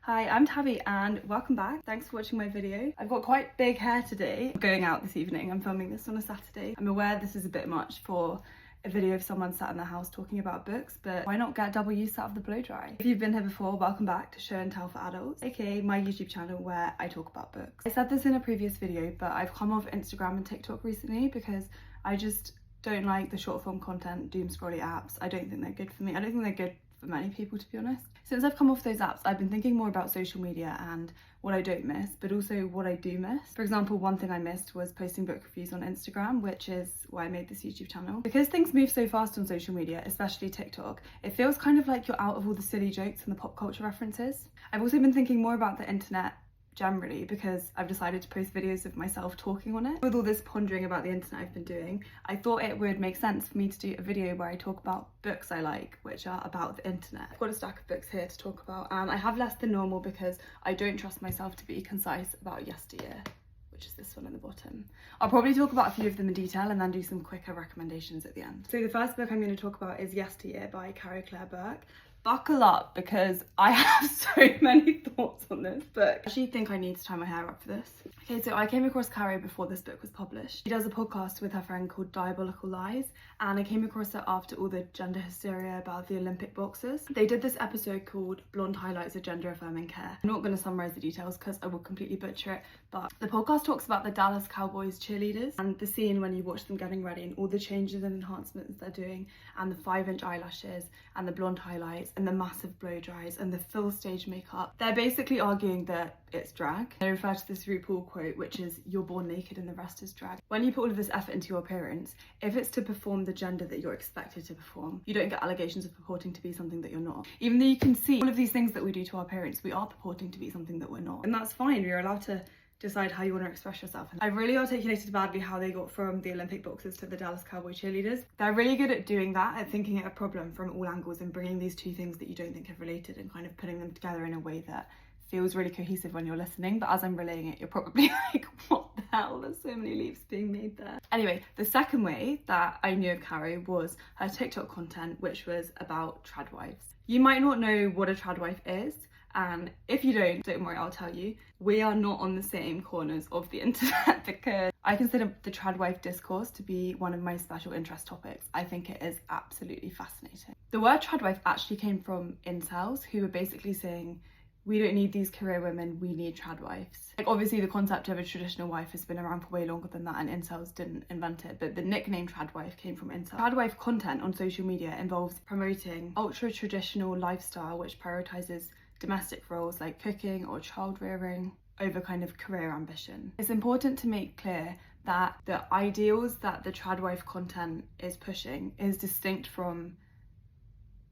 Hi, I'm Tabby and welcome back. Thanks for watching my video. I've got quite big hair today. I'm going out this evening. I'm filming this on a Saturday. I'm aware this is a bit much for a video of someone sat in their house talking about books, but why not get double use out of the blow dry? If you've been here before, welcome back to Show and Tell for Adults, aka my YouTube channel where I talk about books. I said this in a previous video, but I've come off Instagram and TikTok recently because I just don't like the short form content, doom scrolly apps. I don't think they're good for me. I don't think they're good for many people, to be honest. Since I've come off those apps, I've been thinking more about social media and what I don't miss, but also what I do miss. For example, one thing I missed was posting book reviews on Instagram, which is why I made this YouTube channel. Because things move so fast on social media, especially TikTok, it feels kind of like you're out of all the silly jokes and the pop culture references. I've also been thinking more about the internet generally because I've decided to post videos of myself talking on it. With all this pondering about the internet I've been doing, I thought it would make sense for me to do a video where I talk about books I like, which are about the internet. I've got a stack of books here to talk about, and I have less than normal because I don't trust myself to be concise about Yesteryear, which is this one at the bottom. I'll probably talk about a few of them in detail and then do some quicker recommendations at the end. So the first book I'm going to talk about is Yesteryear by Caro Burke. Buckle up because I have so many thoughts on this book. I actually think I need to tie my hair up for this. Okay, so I came across Caro before this book was published. She does a podcast with her friend called Diabolical Lies, and I came across her after all the gender hysteria about the Olympic boxers. They did this episode called Blonde Highlights of Gender Affirming Care. I'm not going to summarise the details because I will completely butcher it, but the podcast talks about the Dallas Cowboys cheerleaders and the scene when you watch them getting ready and all the changes and enhancements they're doing, and the 5-inch eyelashes and the blonde highlights and the massive blow dries and the full stage makeup. They're basically arguing that it's drag. They refer to this RuPaul quote, which is, "You're born naked and the rest is drag." When you put all of this effort into your appearance, if it's to perform the gender that you're expected to perform, you don't get allegations of purporting to be something that you're not. Even though you can see all of these things that we do to our appearance, we are purporting to be something that we're not. And that's fine, you're allowed to decide how you want to express yourself. I really articulated badly how they got from the Olympic boxers to the Dallas Cowboy cheerleaders. They're really good at doing that, at thinking at a problem from all angles and bringing these two things that you don't think are related and kind of putting them together in a way that feels really cohesive when you're listening, but as I'm relaying it, you're probably like, what the hell? There's so many leaps being made there. Anyway, the second way that I knew of Caro was her TikTok content, which was about tradwives. You might not know what a tradwife is, and if you don't worry, I'll tell you. We are not on the same corners of the internet because I consider the tradwife discourse to be one of my special interest topics. I think it is absolutely fascinating. The word tradwife actually came from incels who were basically saying, we don't need these career women, we need tradwives. Like, obviously the concept of a traditional wife has been around for way longer than that and incels didn't invent it, but the nickname tradwife came from incel. Tradwife content on social media involves promoting ultra traditional lifestyle which prioritizes domestic roles like cooking or child rearing over kind of career ambition. It's important to make clear that the ideals that the tradwife content is pushing is distinct from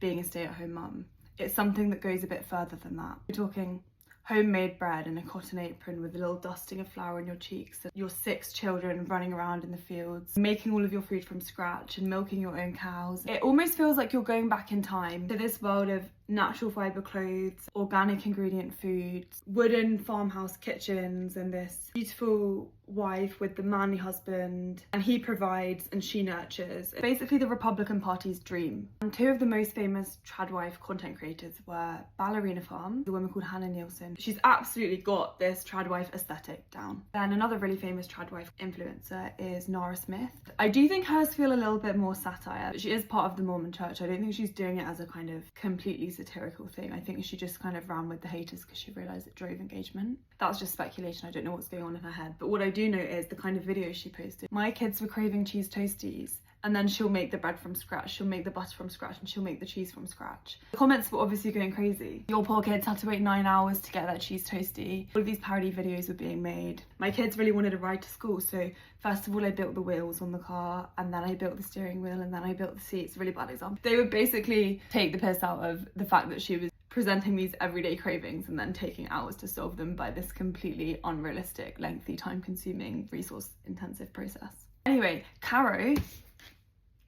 being a stay-at-home mum. It's something that goes a bit further than that. We're talking homemade bread and a cotton apron with a little dusting of flour on your cheeks, and your 6 children running around in the fields, making all of your food from scratch and milking your own cows. It almost feels like you're going back in time to this world of natural fibre clothes, organic ingredient foods, wooden farmhouse kitchens, and this beautiful wife with the manly husband, and he provides and she nurtures. Basically the Republican Party's dream. And 2 of the most famous tradwife content creators were Ballerina Farm, the woman called Hannah Nielsen. She's absolutely got this tradwife aesthetic down. Then another really famous tradwife influencer is Nara Smith. I do think hers feel a little bit more satire, but she is part of the Mormon church. I don't think she's doing it as a kind of completely satirical thing. I think she just kind of ran with the haters because she realised it drove engagement. That's just speculation, I don't know what's going on in her head, but what I do know is the kind of videos she posted. My kids were craving cheese toasties, and then she'll make the bread from scratch, she'll make the butter from scratch, and she'll make the cheese from scratch. The comments were obviously going crazy. Your poor kids had to wait 9 hours to get that cheese toasty. All of these parody videos were being made. My kids really wanted a ride to school, so first of all I built the wheels on the car, and then I built the steering wheel, and then I built the seats. Really bad example. They would basically take the piss out of the fact that she was presenting these everyday cravings and then taking hours to solve them by this completely unrealistic, lengthy, time-consuming, resource-intensive process. Anyway, Caro,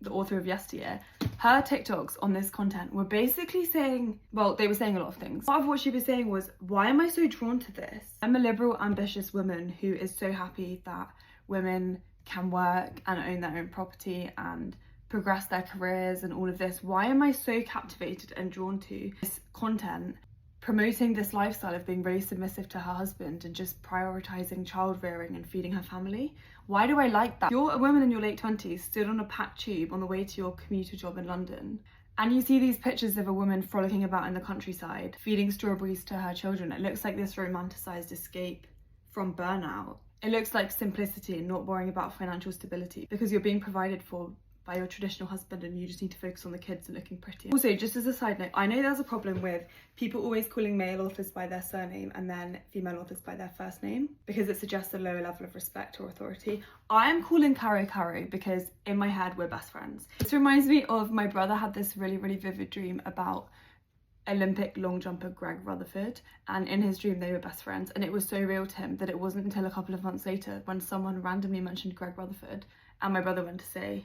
the author of Yesteryear, her TikToks on this content were basically saying, well, they were saying a lot of things. Part of what she was saying was, why am I so drawn to this? I'm a liberal, ambitious woman who is so happy that women can work and own their own property and progress their careers and all of this. Why am I so captivated and drawn to this content promoting this lifestyle of being very submissive to her husband and just prioritising child rearing and feeding her family. Why do I like that? You're a woman in your late 20s, stood on a packed tube on the way to your commuter job in London, and you see these pictures of a woman frolicking about in the countryside, feeding strawberries to her children. It looks like this romanticised escape from burnout. It looks like simplicity and not worrying about financial stability because you're being provided for by your traditional husband and you just need to focus on the kids and looking pretty. Also, just as a side note, I know there's a problem with people always calling male authors by their surname and then female authors by their first name because it suggests a lower level of respect or authority. I am calling Caro Caro because in my head we're best friends. This reminds me of my brother had this really vivid dream about Olympic long jumper Greg Rutherford, and in his dream they were best friends, and it was so real to him that it wasn't until a couple of months later when someone randomly mentioned Greg Rutherford and my brother went to say,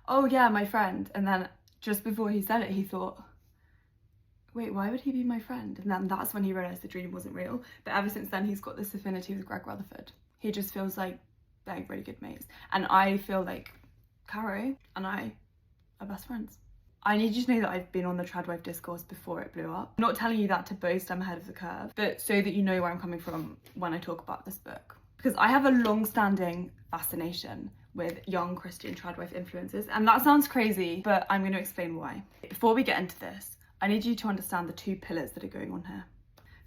"Oh yeah, my friend," and then just before he said it he thought, wait, why would he be my friend? And then that's when he realised the dream wasn't real. But ever since then he's got this affinity with Greg Rutherford. He just feels like they're really good mates, and I feel like Caro and I are best friends. I need you to know that I've been on the tradwife discourse before it blew up. I'm not telling you that to boast I'm ahead of the curve, but so that you know where I'm coming from when I talk about this book. Because I have a long-standing fascination with young Christian tradwife influences, and that sounds crazy, but I'm going to explain why. Before we get into this, I need you to understand the two pillars that are going on here.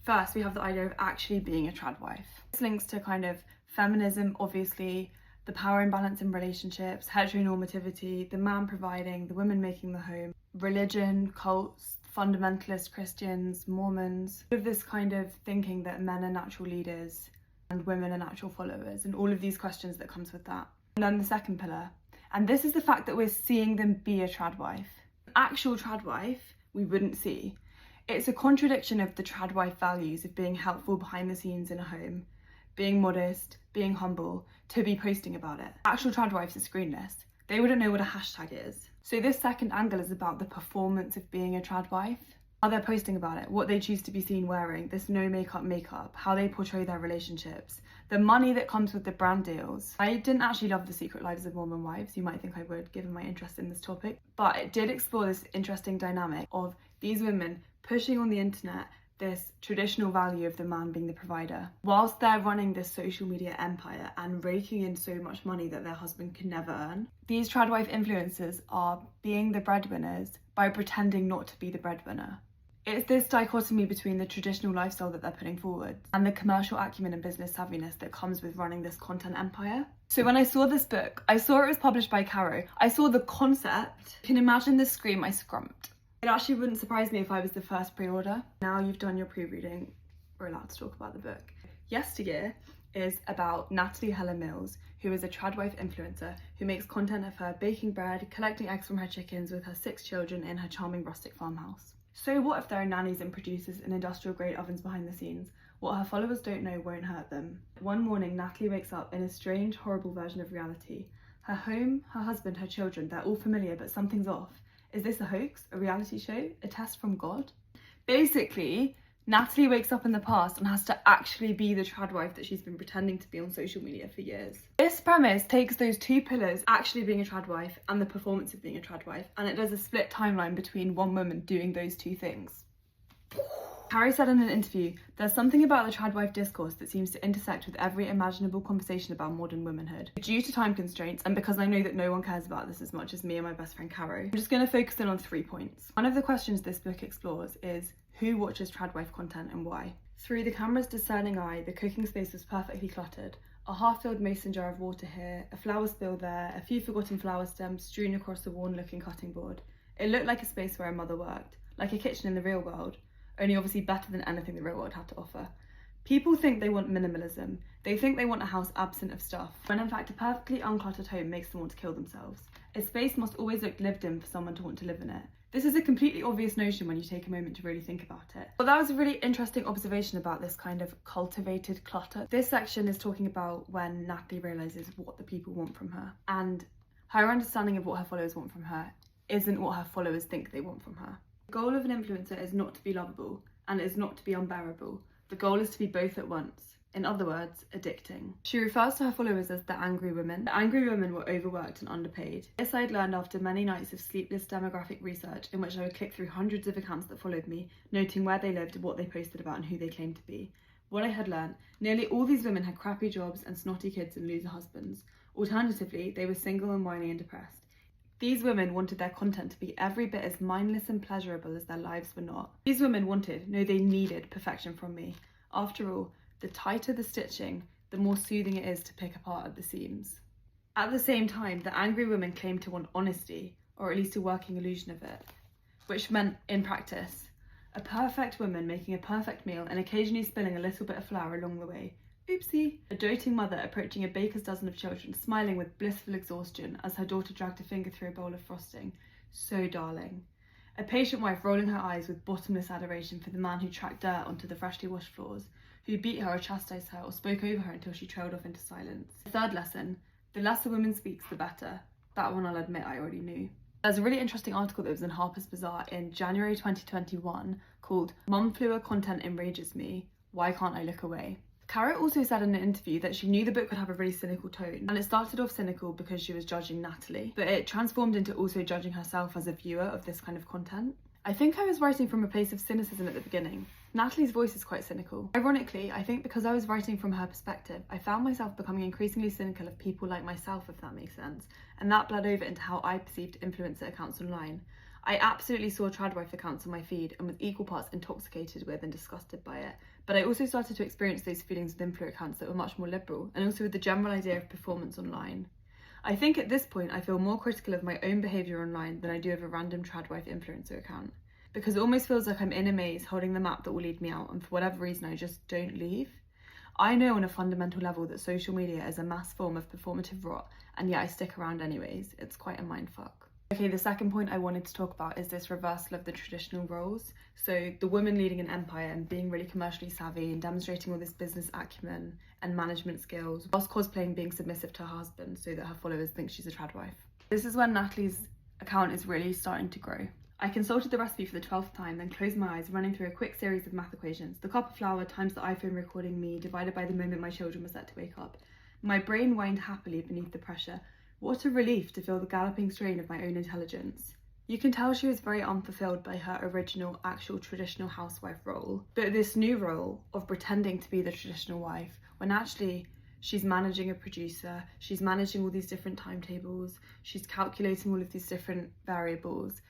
First, we have the idea of actually being a tradwife. This links to kind of feminism, obviously, the power imbalance in relationships, heteronormativity, the man providing, the women making the home, religion, cults, fundamentalist Christians, Mormons, all of this kind of thinking that men are natural leaders and women are natural followers, and all of these questions that comes with that. And then the second pillar, and this is the fact that we're seeing them be a tradwife. Actual tradwife we wouldn't see. It's a contradiction of the tradwife values of being helpful behind the scenes in a home, being modest, being humble, to be posting about it. Actual tradwives are screenless. They wouldn't know what a hashtag is. So this second angle is about the performance of being a tradwife. How they're posting about it, what they choose to be seen wearing, this no makeup, how they portray their relationships, the money that comes with the brand deals. I didn't actually love The Secret Lives of Mormon Wives. You might think I would, given my interest in this topic, but it did explore this interesting dynamic of these women pushing on the internet this traditional value of the man being the provider, whilst they're running this social media empire and raking in so much money that their husband can never earn. These tradwife influencers are being the breadwinners by pretending not to be the breadwinner. It's this dichotomy between the traditional lifestyle that they're putting forward and the commercial acumen and business savviness that comes with running this content empire. So when I saw this book, I saw it was published by Caro. I saw the concept. You can imagine the scream I scrumped. It actually wouldn't surprise me if I was the first pre-order. Now you've done your pre-reading, we're allowed to talk about the book. Yesteryear is about Natalie Helen Mills, who is a tradwife influencer who makes content of her baking bread, collecting eggs from her chickens with her 6 children in her charming rustic farmhouse. So what if there are nannies and producers and industrial grade ovens behind the scenes? What her followers don't know won't hurt them. One morning, Natalie wakes up in a strange, horrible version of reality. Her home, her husband, her children, they're all familiar, but something's off. Is this a hoax, a reality show, a test from God? Basically, Natalie wakes up in the past and has to actually be the tradwife that she's been pretending to be on social media for years. This premise takes those two pillars, actually being a tradwife and the performance of being a tradwife, and it does a split timeline between one woman doing those two things. Caro said in an interview, "There's something about the tradwife discourse that seems to intersect with every imaginable conversation about modern womanhood. Due to time constraints, and because I know that no one cares about this as much as me and my best friend Caro, I'm just going to focus in on 3 points. One of the questions this book explores is who watches tradwife content and why. Through the camera's discerning eye, the cooking space was perfectly cluttered. A half-filled mason jar of water here, a flower spill there, a few forgotten flower stems strewn across the worn-looking cutting board. It looked like a space where a mother worked, like a kitchen in the real world, only obviously better than anything the real world had to offer. People think they want minimalism. They think they want a house absent of stuff, when in fact a perfectly uncluttered home makes them want to kill themselves. A space must always look lived in for someone to want to live in it. This is a completely obvious notion when you take a moment to really think about it. But that was a really interesting observation about this kind of cultivated clutter. This section is talking about when Natalie realises what the people want from her, and her understanding of what her followers want from her isn't what her followers think they want from her. The goal of an influencer is not to be lovable, and it is not to be unbearable. The goal is to be both at once. In other words, addicting. She refers to her followers as the angry women. The angry women were overworked and underpaid. This I'd learned after many nights of sleepless demographic research in which I would click through hundreds of accounts that followed me, noting where they lived, what they posted about and who they claimed to be. What I had learned, nearly all these women had crappy jobs and snotty kids and loser husbands. Alternatively, they were single and whiny and depressed. These women wanted their content to be every bit as mindless and pleasurable as their lives were not. These women wanted, no, they needed perfection from me. After all, the tighter the stitching, the more soothing it is to pick apart at the seams. At the same time, the angry women claimed to want honesty, or at least a working illusion of it, which meant, in practice, a perfect woman making a perfect meal and occasionally spilling a little bit of flour along the way. Oopsie. A doting mother approaching a baker's dozen of children, smiling with blissful exhaustion as her daughter dragged a finger through a bowl of frosting. So darling. A patient wife rolling her eyes with bottomless adoration for the man who tracked dirt onto the freshly washed floors, who beat her or chastised her or spoke over her until she trailed off into silence. The third lesson, the less a woman speaks, the better. That one I'll admit I already knew. There's a really interesting article that was in Harper's Bazaar in January 2021 called "Mum Fluer Content Enrages Me, Why Can't I Look Away?" Caro also said in an interview that she knew the book would have a really cynical tone, and it started off cynical because she was judging Natalie, but it transformed into also judging herself as a viewer of this kind of content. I think I was writing from a place of cynicism at the beginning. Natalie's voice is quite cynical. Ironically, I think because I was writing from her perspective, I found myself becoming increasingly cynical of people like myself, if that makes sense, and that bled over into how I perceived influencer accounts online. I absolutely saw tradwife accounts on my feed and was equal parts intoxicated with and disgusted by it, but I also started to experience those feelings with influencer accounts that were much more liberal, and also with the general idea of performance online. I think at this point I feel more critical of my own behaviour online than I do of a random tradwife influencer account, because it almost feels like I'm in a maze holding the map that will lead me out, and for whatever reason I just don't leave. I know on a fundamental level that social media is a mass form of performative rot, and yet I stick around anyways. It's quite a mindfuck. Okay, the second point I wanted to talk about is this reversal of the traditional roles. So the woman leading an empire and being really commercially savvy and demonstrating all this business acumen and management skills whilst cosplaying being submissive to her husband so that her followers think she's a tradwife. This is when Natalie's account is really starting to grow. I consulted the recipe for the 12th time, then closed my eyes, running through a quick series of math equations. The cup of flour times the iPhone recording me divided by the moment my children were set to wake up. My brain whined happily beneath the pressure. What a relief to feel the galloping strain of my own intelligence. You can tell she was very unfulfilled by her original, actual traditional housewife role, but this new role of pretending to be the traditional wife, when actually she's managing a producer, she's managing all these different timetables, she's calculating all of these different variables.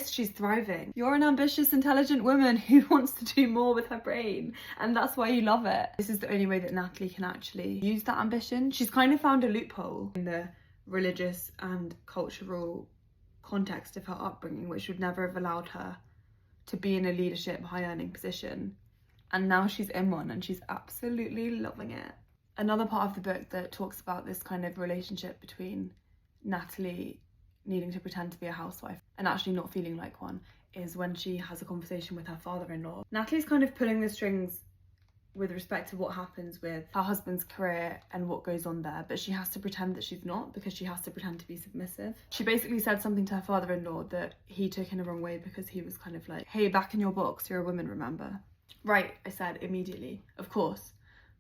She's thriving. You're an ambitious, intelligent woman who wants to do more with her brain, and that's why you love it. This is the only way that Natalie can actually use that ambition. She's kind of found a loophole in the religious and cultural context of her upbringing, which would never have allowed her to be in a leadership, high-earning position. And now she's in one and she's absolutely loving it. Another part of the book that talks about this kind of relationship between Natalie needing to pretend to be a housewife and actually not feeling like one is when she has a conversation with her father-in-law. Natalie's kind of pulling the strings with respect to what happens with her husband's career and what goes on there, but she has to pretend that she's not because she has to pretend to be submissive. She basically said something to her father-in-law that he took in a wrong way because he was kind of like, "Hey, back in your box, you're a woman, remember?" "Right," I said immediately. "Of course."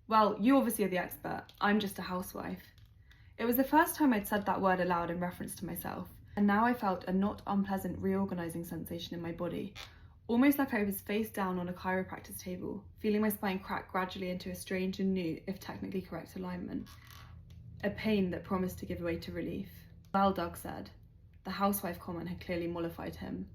"Well, you obviously are the expert. I'm just a housewife." It was the first time I'd said that word aloud in reference to myself, and now I felt a not unpleasant reorganising sensation in my body. Almost like I was face down on a chiropractor's table, feeling my spine crack gradually into a strange and new, if technically correct, alignment. A pain that promised to give way to relief. "Well," Doug said. The housewife comment had clearly mollified him.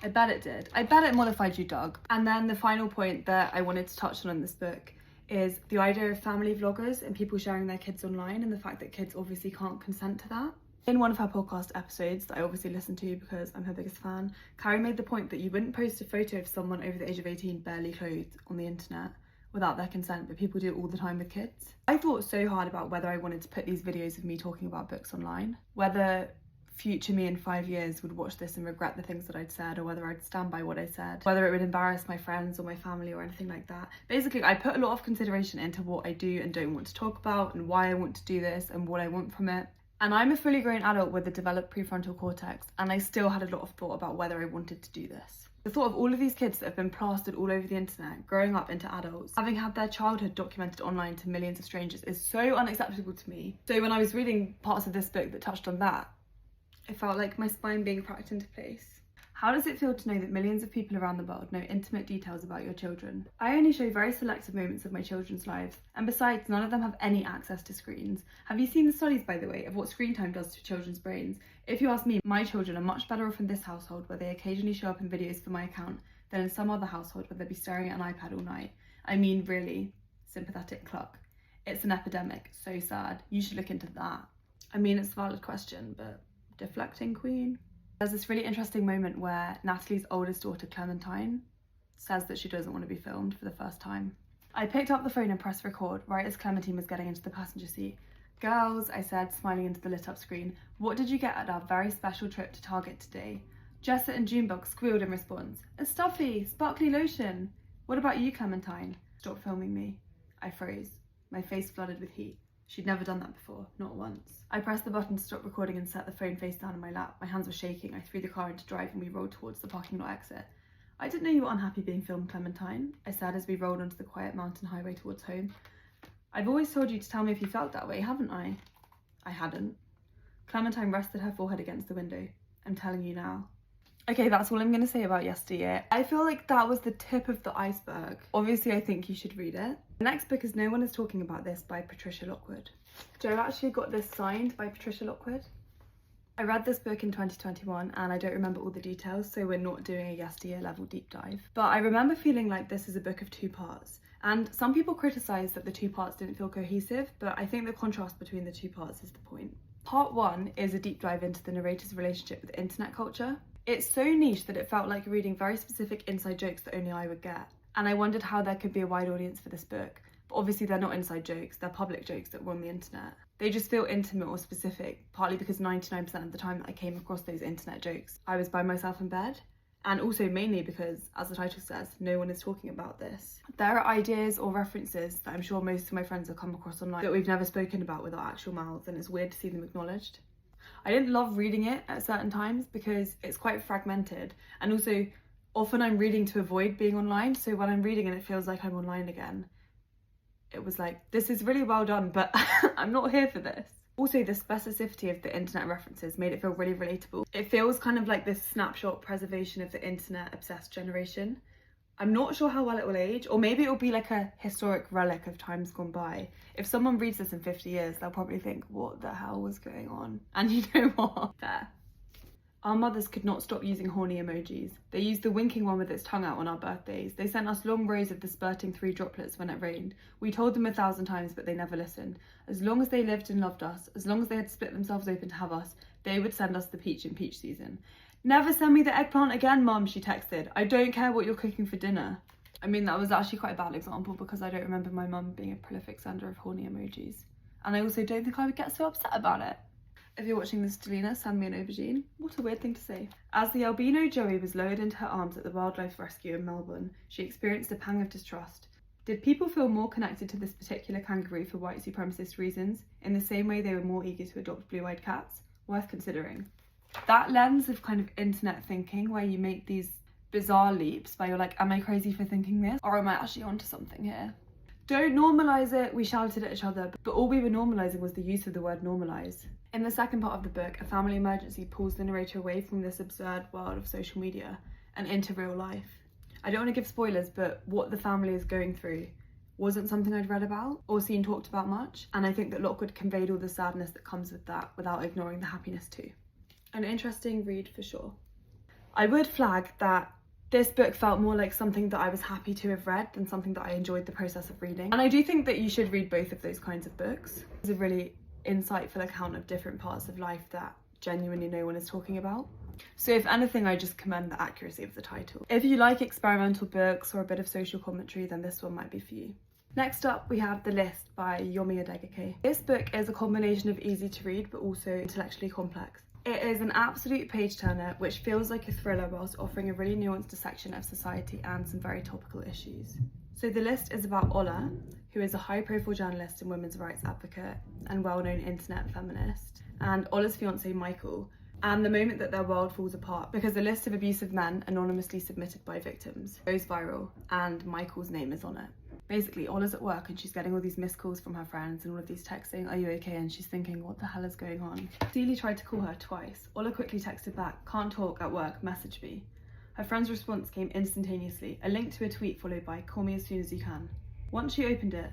"I bet it did. I bet it mollified you, Doug." And then the final point that I wanted to touch on in this book is the idea of family vloggers and people sharing their kids online, and the fact that kids obviously can't consent to that. In one of her podcast episodes that I obviously listen to because I'm her biggest fan, Caro made the point that you wouldn't post a photo of someone over the age of 18 barely clothed on the internet without their consent, but people do it all the time with kids. I thought so hard about whether I wanted to put these videos of me talking about books online, whether future me in 5 years would watch this and regret the things that I'd said, or whether I'd stand by what I said, whether it would embarrass my friends or my family or anything like that. Basically, I put a lot of consideration into what I do and don't want to talk about, and why I want to do this and what I want from it. And I'm a fully grown adult with a developed prefrontal cortex, and I still had a lot of thought about whether I wanted to do this. The thought of all of these kids that have been plastered all over the internet, growing up into adults, having had their childhood documented online to millions of strangers is so unacceptable to me. So when I was reading parts of this book that touched on that, it felt like my spine being cracked into place. How does it feel to know that millions of people around the world know intimate details about your children? I only show very selective moments of my children's lives, and besides, none of them have any access to screens. Have you seen the studies, by the way, of what screen time does to children's brains? If you ask me, my children are much better off in this household where they occasionally show up in videos for my account than in some other household where they'd be staring at an iPad all night. I mean, really, sympathetic cluck. It's an epidemic, so sad. You should look into that. I mean, it's a valid question, but deflecting queen. There's this really interesting moment where Natalie's oldest daughter, Clementine, says that she doesn't want to be filmed for the first time. I picked up the phone and pressed record right as Clementine was getting into the passenger seat. "Girls," I said, smiling into the lit up screen, "what did you get at our very special trip to Target today?" Jessa and Junebug squealed in response. "A stuffy, sparkly lotion." "What about you, Clementine?" "Stop filming me." I froze, my face flooded with heat. She'd never done that before, not once. I pressed the button to stop recording and set the phone face down in my lap. My hands were shaking. I threw the car into drive and we rolled towards the parking lot exit. "I didn't know you were unhappy being filmed, Clementine," I said as we rolled onto the quiet mountain highway towards home. "I've always told you to tell me if you felt that way, haven't I?" I hadn't. Clementine rested her forehead against the window. "I'm telling you now." Okay, that's all I'm going to say about Yesteryear. I feel like that was the tip of the iceberg. Obviously, I think you should read it. The next book is No One Is Talking About This by Patricia Lockwood. Joe actually got this signed by Patricia Lockwood. I read this book in 2021 and I don't remember all the details, so we're not doing a Yesteryear level deep dive. But I remember feeling like this is a book of two parts. And some people criticise that the two parts didn't feel cohesive, but I think the contrast between the two parts is the point. Part one is a deep dive into the narrator's relationship with internet culture. It's so niche that it felt like reading very specific inside jokes that only I would get. And I wondered how there could be a wide audience for this book. But obviously they're not inside jokes, they're public jokes that were on the internet. They just feel intimate or specific, partly because 99% of the time that I came across those internet jokes, I was by myself in bed. And also mainly because, as the title says, no one is talking about this. There are ideas or references that I'm sure most of my friends have come across online that we've never spoken about with our actual mouths, and it's weird to see them acknowledged. I didn't love reading it at certain times because it's quite fragmented, and also often I'm reading to avoid being online, so when I'm reading and it feels like I'm online again, it was like, this is really well done, but I'm not here for this. Also, the specificity of the internet references made it feel really relatable. It feels kind of like this snapshot preservation of the internet obsessed generation. I'm not sure how well it will age, or maybe it will be like a historic relic of times gone by. If someone reads this in 50 years, they'll probably think, what the hell was going on? And you know what? Fair. Our mothers could not stop using horny emojis. They used the winking one with its tongue out on our birthdays. They sent us long rows of the spurting 3 droplets when it rained. We told them 1,000 times, but they never listened. As long as they lived and loved us, as long as they had split themselves open to have us, they would send us the peach in peach season. "Never send me the eggplant again, Mum," she texted. "I don't care what you're cooking for dinner." I mean, that was actually quite a bad example because I don't remember my mum being a prolific sender of horny emojis. And I also don't think I would get so upset about it. If you're watching this, Delina, send me an aubergine. What a weird thing to say. As the albino Joey was lowered into her arms at the wildlife rescue in Melbourne, she experienced a pang of distrust. Did people feel more connected to this particular kangaroo for white supremacist reasons, in the same way they were more eager to adopt blue-eyed cats? Worth considering. That lens of kind of internet thinking where you make these bizarre leaps where you're like, am I crazy for thinking this? Or am I actually onto something here? "Don't normalise it," we shouted at each other, but all we were normalising was the use of the word normalise. In the second part of the book, a family emergency pulls the narrator away from this absurd world of social media and into real life. I don't want to give spoilers, but what the family is going through wasn't something I'd read about or seen talked about much, and I think that Lockwood conveyed all the sadness that comes with that without ignoring the happiness too. An interesting read for sure. I would flag that this book felt more like something that I was happy to have read than something that I enjoyed the process of reading. And I do think that you should read both of those kinds of books. It's a really insightful account of different parts of life that genuinely no one is talking about. So if anything, I just commend the accuracy of the title. If you like experimental books or a bit of social commentary, then this one might be for you. Next up, we have The List by Yomi Adegoke. This book is a combination of easy to read but also intellectually complex. It is an absolute page-turner which feels like a thriller whilst offering a really nuanced dissection of society and some very topical issues. So The List is about Ola, who is a high-profile journalist and women's rights advocate and well-known internet feminist, and Ola's fiance Michael, and the moment that their world falls apart because the list of abusive men anonymously submitted by victims goes viral and Michael's name is on it. Basically, Ola's at work and she's getting all these missed calls from her friends and all of these texts saying, "Are you okay?" And she's thinking, what the hell is going on? Celie tried to call her twice. Ola quickly texted back, "Can't talk, at work, message me." Her friend's response came instantaneously, a link to a tweet followed by, "Call me as soon as you can." Once she opened it,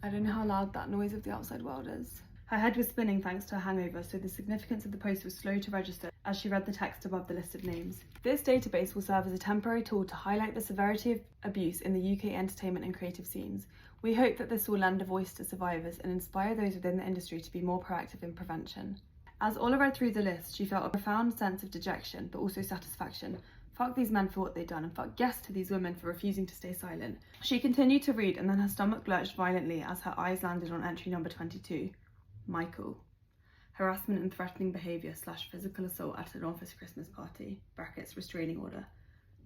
I don't know how loud that noise of the outside world is. Her head was spinning thanks to a hangover, so the significance of the post was slow to register as she read the text above the list of names. This database will serve as a temporary tool to highlight the severity of abuse in the UK entertainment and creative scenes. We hope that this will lend a voice to survivors and inspire those within the industry to be more proactive in prevention. As Ola read through the list, she felt a profound sense of dejection, but also satisfaction. Fuck these men for what they'd done, and fuck yes to these women for refusing to stay silent. She continued to read, and then her stomach lurched violently as her eyes landed on entry number 22. Michael. Harassment and threatening behaviour / physical assault at an office Christmas party, brackets restraining order.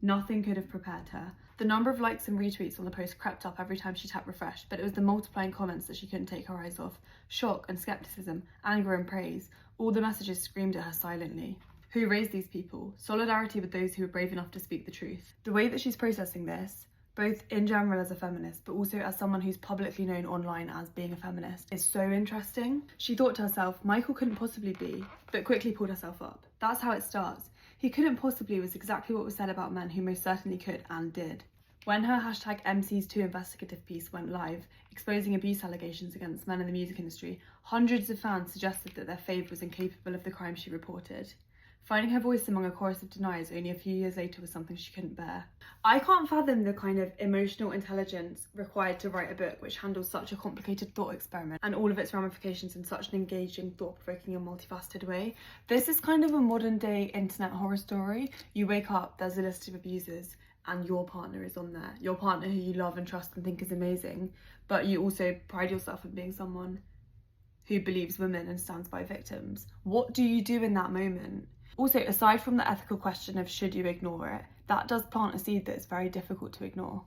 Nothing could have prepared her. The number of likes and retweets on the post crept up every time she tapped refresh, but it was the multiplying comments that she couldn't take her eyes off. Shock and scepticism, anger and praise. All the messages screamed at her silently. Who raised these people? Solidarity with those who were brave enough to speak the truth. The way that she's processing this, both in general as a feminist, but also as someone who's publicly known online as being a feminist, is so interesting. She thought to herself, Michael couldn't possibly be, but quickly pulled herself up. That's how it starts. He couldn't possibly was exactly what was said about men who most certainly could and did. When her #MCs2 investigative piece went live, exposing abuse allegations against men in the music industry, hundreds of fans suggested that their fave was incapable of the crime she reported. Finding her voice among a chorus of deniers only a few years later was something she couldn't bear. I can't fathom the kind of emotional intelligence required to write a book which handles such a complicated thought experiment and all of its ramifications in such an engaging, thought-provoking and multifaceted way. This is kind of a modern day internet horror story. You wake up, there's a list of abusers and your partner is on there. Your partner who you love and trust and think is amazing, but you also pride yourself in being someone who believes women and stands by victims. What do you do in that moment? Also, aside from the ethical question of should you ignore it, that does plant a seed that is very difficult to ignore.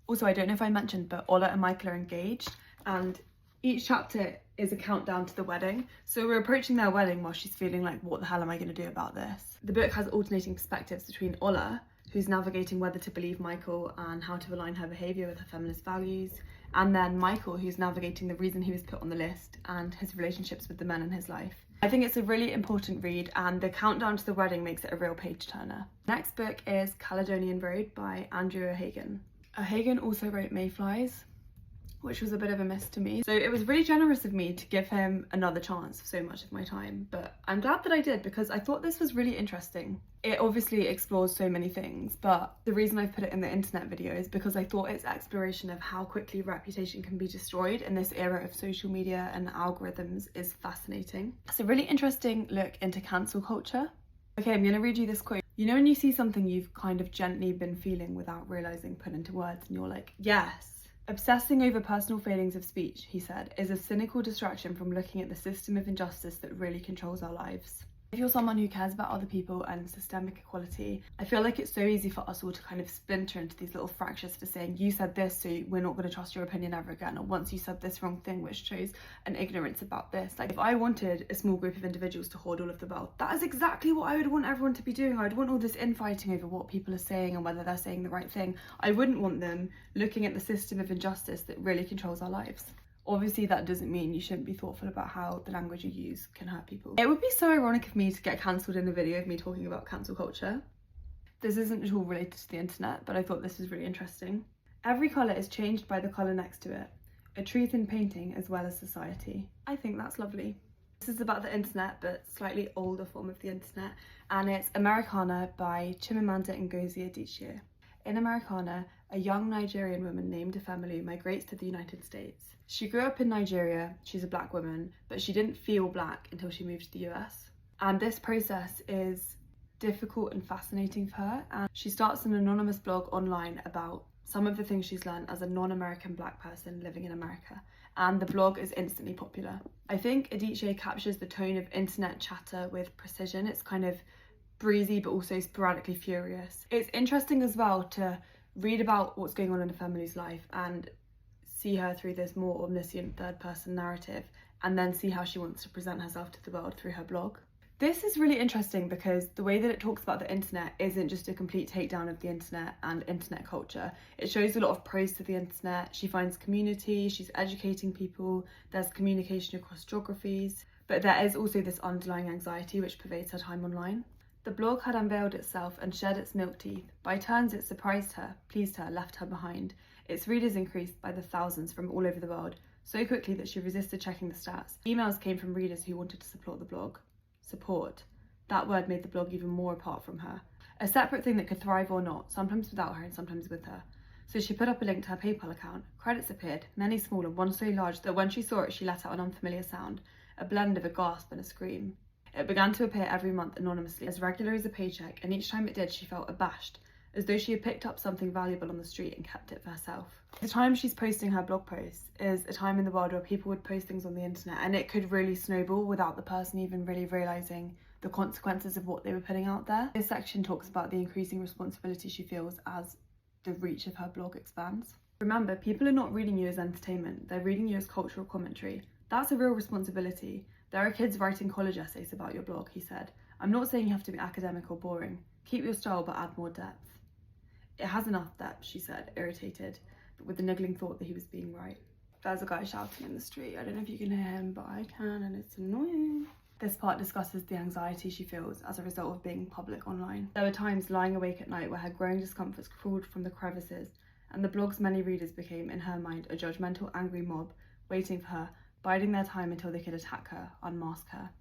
Also, I don't know if I mentioned, but Ola and Michael are engaged and each chapter is a countdown to the wedding. So we're approaching their wedding while she's feeling like, what the hell am I going to do about this? The book has alternating perspectives between Ola, who's navigating whether to believe Michael and how to align her behaviour with her feminist values, and then Michael, who's navigating the reason he was put on the list and his relationships with the men in his life. I think it's a really important read and the countdown to the wedding makes it a real page turner. Next book is Caledonian Road by Andrew O'Hagan. O'Hagan also wrote Mayflies, which was a bit of a miss to me. So it was really generous of me to give him another chance for so much of my time, but I'm glad that I did because I thought this was really interesting. It obviously explores so many things, but the reason I've put it in the internet video is because I thought its exploration of how quickly reputation can be destroyed in this era of social media and algorithms is fascinating. It's a really interesting look into cancel culture. Okay, I'm gonna read you this quote. You know when you see something you've kind of gently been feeling without realising put into words and you're like, yes. Obsessing over personal failings of speech, he said, is a cynical distraction from looking at the system of injustice that really controls our lives. If you're someone who cares about other people and systemic equality, I feel like it's so easy for us all to kind of splinter into these little fractures for saying, you said this, so we're not going to trust your opinion ever again, or once you said this wrong thing, which shows an ignorance about this. Like, if I wanted a small group of individuals to hoard all of the wealth, that is exactly what I would want everyone to be doing. I would want all this infighting over what people are saying and whether they're saying the right thing. I wouldn't want them looking at the system of injustice that really controls our lives. Obviously, that doesn't mean you shouldn't be thoughtful about how the language you use can hurt people. It would be so ironic of me to get cancelled in a video of me talking about cancel culture. This isn't at all related to the internet, but I thought this was really interesting. Every colour is changed by the colour next to it. A truth in painting as well as society. I think that's lovely. This is about the internet, but slightly older form of the internet, and it's Americanah by Chimamanda Ngozi Adichie. In Americanah, a young Nigerian woman named Efemelu migrates to the United States. She grew up in Nigeria, she's a black woman, but she didn't feel black until she moved to the US. And this process is difficult and fascinating for her, and she starts an anonymous blog online about some of the things she's learned as a non-American black person living in America. And the blog is instantly popular. I think Adichie captures the tone of internet chatter with precision. It's kind of breezy but also sporadically furious. It's interesting as well to read about what's going on in Efemelu's life and see her through this more omniscient third person narrative and then see how she wants to present herself to the world through her blog. This is really interesting because the way that it talks about the internet isn't just a complete takedown of the internet and internet culture. It shows a lot of praise to the internet. She finds community, she's educating people, there's communication across geographies, but there is also this underlying anxiety which pervades her time online. The blog had unveiled itself and shed its milk teeth. By turns it surprised her, pleased her, left her behind. Its readers increased by the thousands from all over the world, so quickly that she resisted checking the stats. Emails came from readers who wanted to support the blog. Support. That word made the blog even more apart from her. A separate thing that could thrive or not, sometimes without her and sometimes with her. So she put up a link to her PayPal account. Credits appeared, many small and one so large that when she saw it she let out an unfamiliar sound, a blend of a gasp and a scream. It began to appear every month anonymously, as regular as a paycheck, and each time it did she felt abashed, as though she had picked up something valuable on the street and kept it for herself. The time she's posting her blog posts is a time in the world where people would post things on the internet and it could really snowball without the person even really realising the consequences of what they were putting out there. This section talks about the increasing responsibility she feels as the reach of her blog expands. Remember, people are not reading you as entertainment, they're reading you as cultural commentary. That's a real responsibility. There are kids writing college essays about your blog, he said. I'm not saying you have to be academic or boring. Keep your style but add more depth. It has enough depth, she said, irritated, but with the niggling thought that he was being right. There's a guy shouting in the street. I don't know if you can hear him, but I can, and it's annoying. This part discusses the anxiety she feels as a result of being public online. There were times lying awake at night where her growing discomforts crawled from the crevices, and the blog's many readers became, in her mind, a judgmental, angry mob, waiting for her, biding their time until they could attack her, unmask her.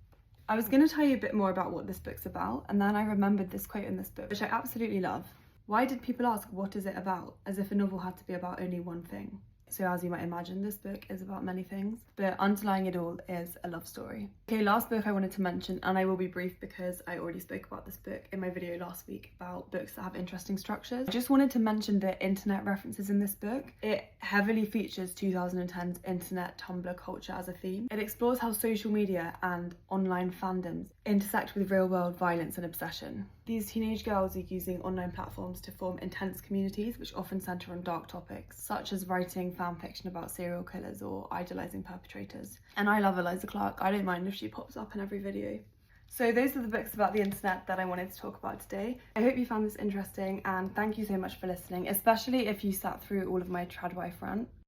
I was going to tell you a bit more about what this book's about, and then I remembered this quote in this book, which I absolutely love. Why did people ask, what is it about? As if a novel had to be about only one thing. So as you might imagine, this book is about many things, but underlying it all is a love story. Okay, last book I wanted to mention, and I will be brief because I already spoke about this book in my video last week about books that have interesting structures. I just wanted to mention the internet references in this book. It heavily features 2010's internet Tumblr culture as a theme. It explores how social media and online fandoms intersect with real-world violence and obsession. These teenage girls are using online platforms to form intense communities which often centre on dark topics, such as writing fan fiction about serial killers or idolising perpetrators. And I love Eliza Clark. I don't mind if she pops up in every video. So those are the books about the internet that I wanted to talk about today. I hope you found this interesting and thank you so much for listening, especially if you sat through all of my trad wife rant.